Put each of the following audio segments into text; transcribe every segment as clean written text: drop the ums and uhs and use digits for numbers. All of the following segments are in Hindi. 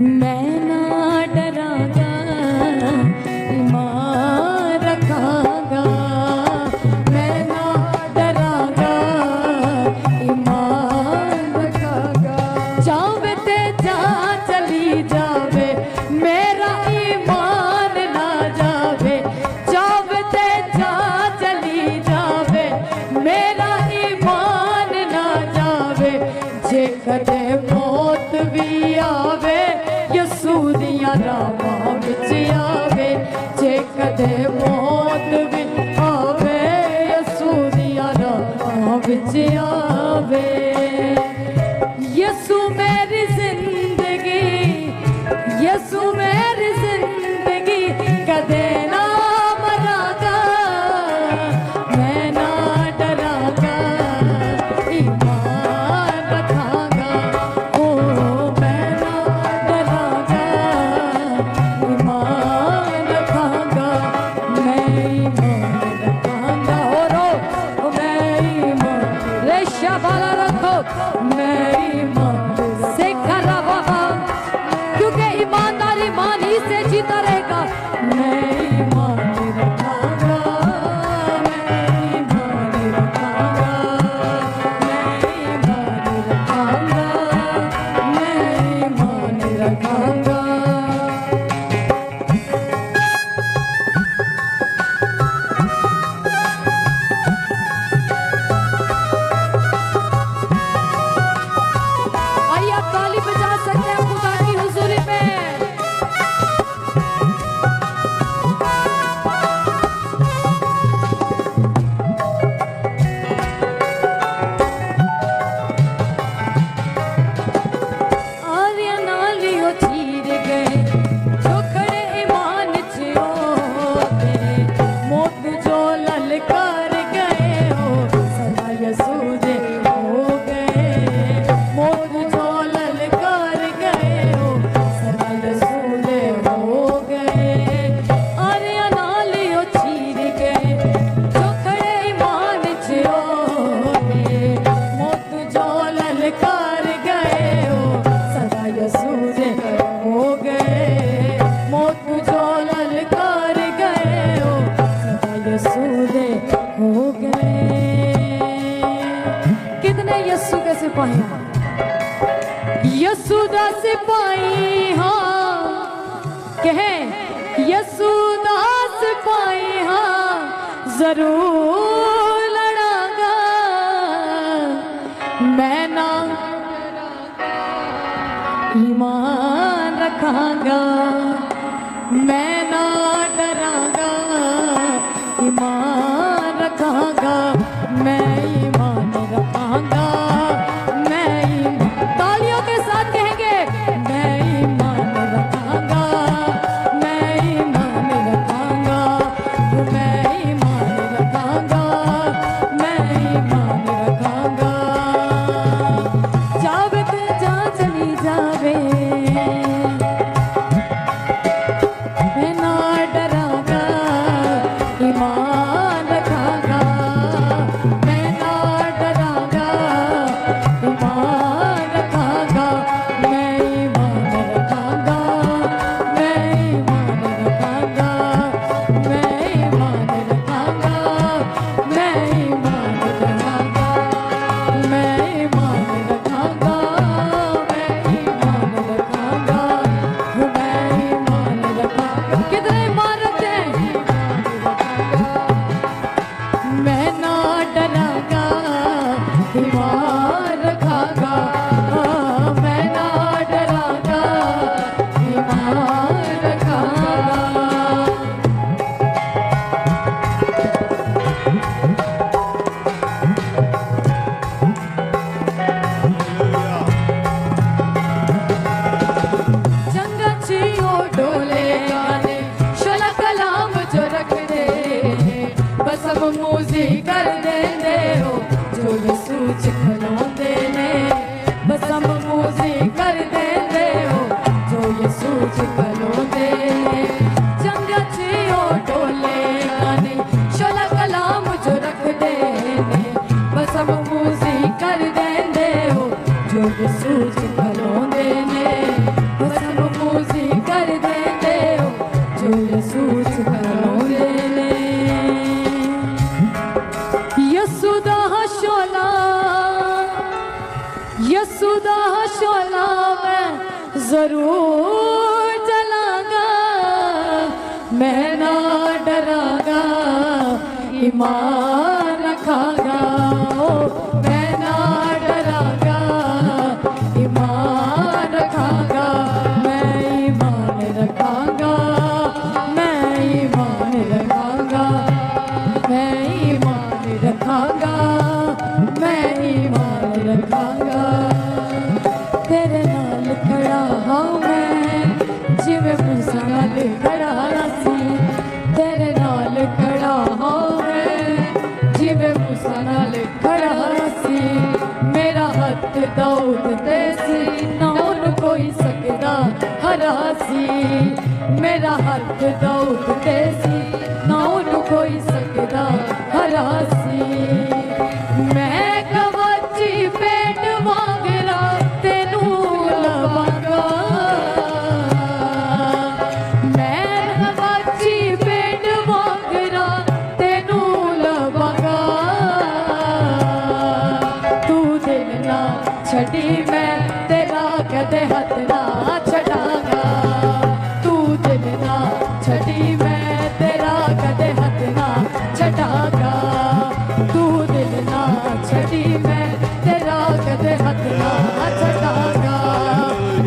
मैं ना डरागा ईमान रखागा, मैं ना डरागा ईमान रखागा। जावे ते जा चली जावे मेरा ईमान ना जावे, जावे ते जा चली जावे मेरा ईमान ना जावे। जे कदे मौत भी आवे यसू दियां राहां विच आवे, जे कदे मौत भी आवे यसू दियां राहां विच आवे। यसू मेरी जिंदगी, यसू मेरी जिंदगी कदे ना मरागा, मैं ना डरागा ईमान रखागा। ओ मैं ना डरागा ईमान रखागा, मैं ईमान रखागा। ओ मैं ईमान रेशा वाला रखो, मैं ईमान से खरा बाबा, क्योंकि ईमानदार ईमान ही से जीता रहेगा। मैं ईमान रखागा, मैं ईमान रखागा, मैं ईमान रखागा, मैं ईमान रखागा। आइए आप ताली बजा सकते हैं खुदा की हुजूरी में। आर्या नालियों चीर गए जो खड़े ईमान च होते, मौत जो ललकार गए हो सदा यसू दे हो गए, मौत जो ललकार गए हो सदा यसू दे हो गए। आर्या नालियों चीर गए जो खड़े ईमान च होते, मौत जो ललकार गए हो सदा यसू दे हो गए, मौत जो ललकार गए हो सदा यसू दे हो गए। कितने यसू के सिपाही हैं? यसू दा सिपाही हाँ, कहे यसू दा सिपाही हाँ, जरूर लड़ागा मैं ना ईमान रखागा, मैं ना डरागा ईमान रखागा, मैं ईमान रखागा, मैं तालियों के साथ कहेंगे मैं ईमान रखागा, मैं ईमान रखागा, मैं ईमान रखागा, मैं ईमान रखागा। जावे ते जा चली जावे मैं ना डरागा ईमान जरूर चलांगा, मैं ना डरांगा, ईमान रखांगा। ओ मैं ना डरांगा, ईमान रखांगा, मैं ईमान रखांगा, मैं ईमान रखांगा, मैं ईमान रखांगा, मैं ईमान रखांगा। तेरे नाल खड़ा हाँ मैं, जिवें मूसा नाल खड़ा सी। तेरे नाल खड़ा हाँ मैं, जिवें मूसा नाल खड़ा सी। मेरा हथ दाऊद ते सी, ना उन्हूं कोई सकदा हरा सी। मेरा हथ दाऊद ते सी, ना उन्हूं कोई सकदा हरा सी। मैं गवाची पेट वांगरा तेनू लवांगा, मैं गवाची पेट वांगरा तेनू लवांगा। तू दिल ना छड़ी मैं तेरा कदे हथ ना छड़ांगा। तू दिल ना छड़ी मैं तेरा कदे हथ ना छड़ांगा। तू दिल ना छड़ी मैं तेरा कदे हथ ना छड़ांगा।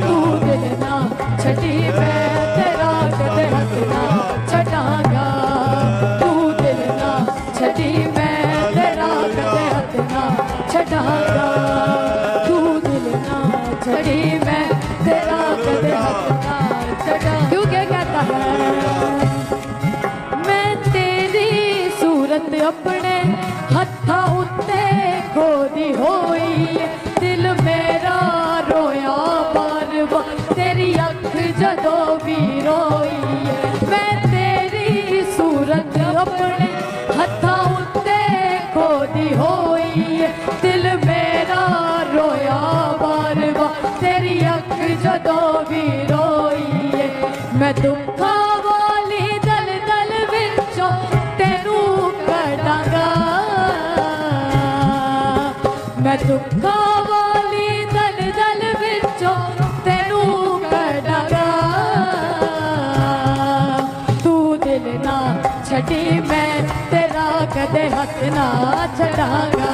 तू दिल ना छड़ी मैं तेरा कदे हथ ना छड़ांगा। तू दिल ना छड़ी मैं तेरा कदे हथ ना छड़ांगा। तू दिल ना छड़ी मैं तेरा कदे हथ ना छड़ांगा। क्यों क्या कहता है, मैं तेरी सूरत अपने हथा उत्ते खोदी होई। दिल मेरा रोया बार बार, तेरी अख जदों भी रोई। मैं तेरी सूरत अपने हथा उत्ते खोदी होई। दिल मेरा रोया बार बार, तेरी अख जदों भी रोई। मैं दुखा वाली दल दल विचों तेनू कढांगा। मैं दुखा वाली दल दल विचों तेनू कढांगा। तू दिल ना छड़ी मैं तेरा कदे हथ ना छड़ांगा।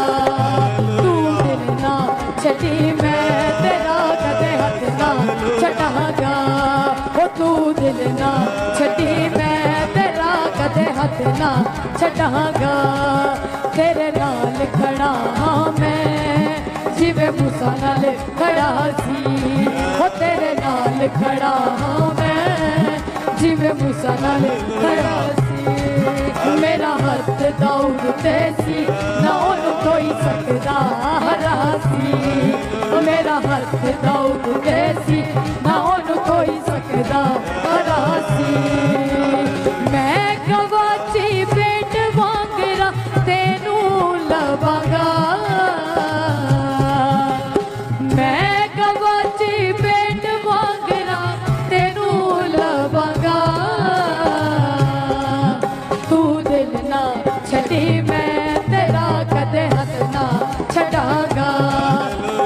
तू दिल ना छड़ी मैं तेरा कदे हथ ना छड़ांगा। ओ तू दिल ना छड़ी मैं तेरा कदे हथ ना छड़ांगा। तेरे नाल खड़ा हाँ मैं, जिवें मूसा नाल खड़ा सी। ओ तेरे नाल खड़ा हाँ मैं, जिवें मूसा नाल खड़ा सी। मेरा हथ दाऊद ते सी, ना उन्हूं कोई सकदा हरा सी। मेरा हथ दाऊद ते सी, ना उन्हूं कोई सकदा हरा सी। मैं गवाची पेट वांगरा तेनू लवांगा। मैं गवाची पेट वांगरा तेनू लवांगा। तू दिल ना छड़ी मैं तेरा कदे हथ ना छड़ांगा।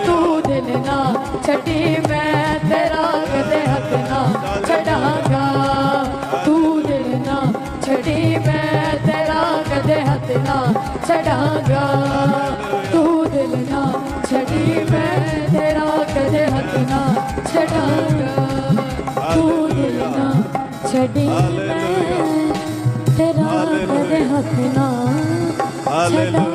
तू दिल ना छड़ी मैं तेरा कदे हथ ना छड़ांगा। तू दिल ना छड़ी मैं तेरा कदे हथ ना छड़ांगा। तू दिल ना छड़ी मैं तेरा कदे हथ ना छड़ांगा। तू दिल ना छड़ी मैं तेरा कदे हथ ना छड़ांगा।